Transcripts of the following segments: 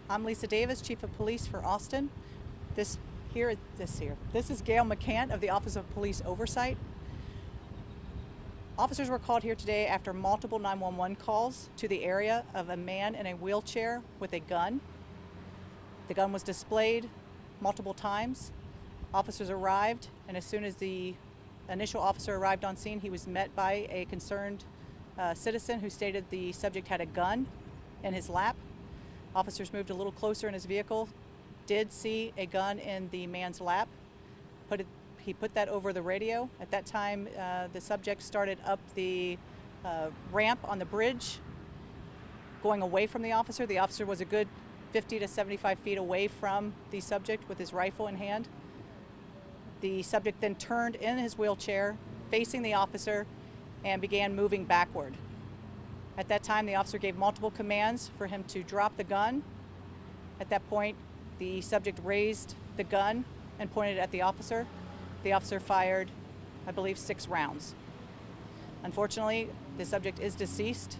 I'm Lisa Davis, Chief of Police for Austin. This is Gail McCant of the Office of Police Oversight. Officers were called here today after multiple 911 calls to the area of a man in a wheelchair with a gun. The gun was displayed multiple times. Officers arrived, and as soon as the initial officer arrived on scene, he was met by a concerned citizen who stated the subject had a gun in his lap. Officers moved a little closer in his vehicle, did see a gun in the man's lap. He put that over the radio. At that time, the subject started up the ramp on the bridge, going away from the officer. The officer was a good 50 to 75 feet away from the subject with his rifle in hand. The subject then turned in his wheelchair, facing the officer, and began moving backward. At that time, the officer gave multiple commands for him to drop the gun. At that point, the subject raised the gun and pointed it at the officer. The officer fired, I believe, 6 rounds. Unfortunately, the subject is deceased,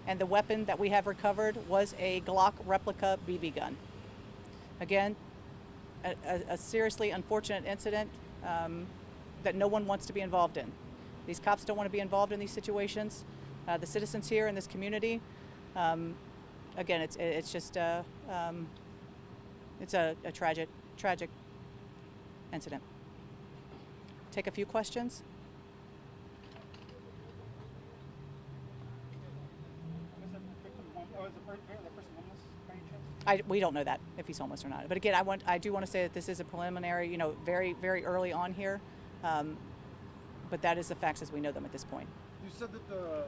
and the weapon that we have recovered was a Glock replica BB gun. Again, a seriously unfortunate incident that no one wants to be involved in. These cops don't want to be involved in these situations. The citizens here in this community, again, it's just a tragic incident. Take a few questions. Was the person homeless by any chance? We don't know that, if he's homeless or not. But again, I do want to say that this is a preliminary, very, very early on here. But that is the facts as we know them at this point. You said that the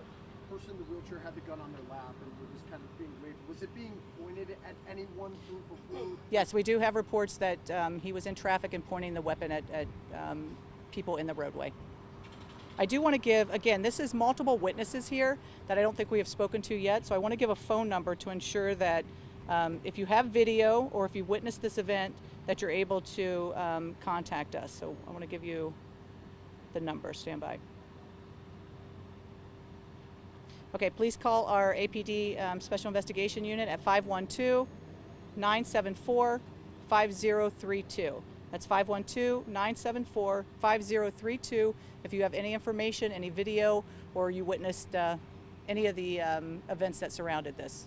person in the wheelchair had the gun on their lap and was kind of being waved. Was it being pointed at anyone before? Yes, we do have reports that he was in traffic and pointing the weapon at people in the roadway. I do want to give, again, this is multiple witnesses here that I don't think we have spoken to yet, so I want to give a phone number to ensure that if you have video or if you witnessed this event, that you're able to contact us. So I want to give you the number. Stand by. Okay, please call our APD Special Investigation Unit at 512-974-5032. That's 512-974-5032. If you have any information, any video, or you witnessed any of the events that surrounded this.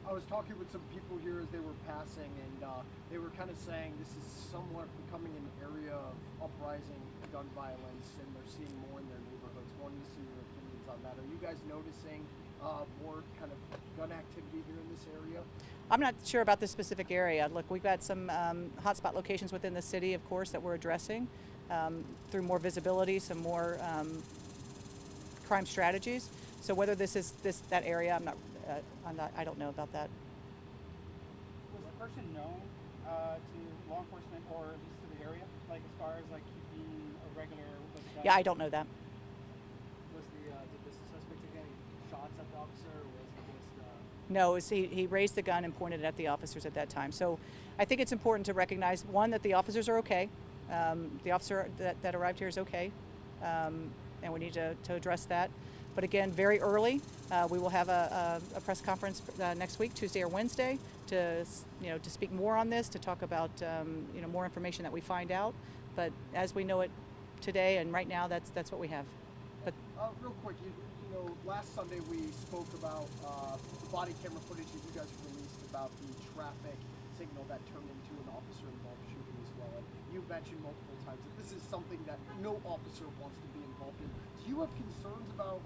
I was talking with some people here as they were passing, and they were kind of saying this is somewhat becoming an area of uprising gun violence, and they're seeing more in their neighborhoods. Wanted to see your opinions on that. Are you guys noticing more kind of gun activity here in this area? I'm not sure about this specific area. Look, we've got some hotspot locations within the city, of course, that we're addressing through more visibility, some more crime strategies. So whether this is that area, I don't know about that. Was the person known to law enforcement or at least to the area, like as far as like keeping a regular? Yeah, I don't know that. Was did the suspect take any shots at the officer, or was it just? No, he raised the gun and pointed it at the officers at that time. So I think it's important to recognize, one, that the officers are okay. The officer that arrived here is okay, and we need to address that. But again, very early, we will have a press conference next week, Tuesday or Wednesday, to speak more on this, to talk about more information that we find out. But as we know it today and right now, that's what we have. But real quick, last Sunday we spoke about the body camera footage that you guys released about the traffic signal that turned into an officer-involved shooting as well. And you mentioned multiple times that this is something that no officer wants to be involved in. Do you have concerns about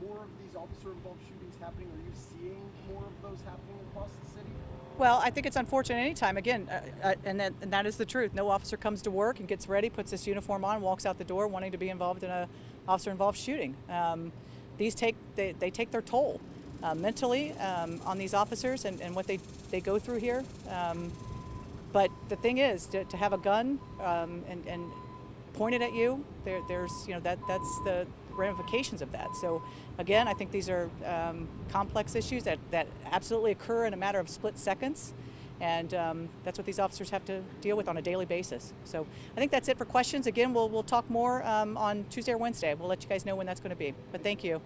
more of these officer-involved shootings happening? Are you seeing more of those happening across the city? Well, I think it's unfortunate anytime. Again, and that is the truth. No officer comes to work and gets ready, puts his uniform on, walks out the door wanting to be involved in a officer-involved shooting. They take their toll mentally on these officers and what they go through here. But the thing is, to have a gun and point it at you, there's that's the ramifications of that. So again, I think these are complex issues that absolutely occur in a matter of split seconds, and that's what these officers have to deal with on a daily basis. So I think that's it for questions. Again, we'll talk more on Tuesday or Wednesday. We'll let you guys know when that's going to be. But thank you.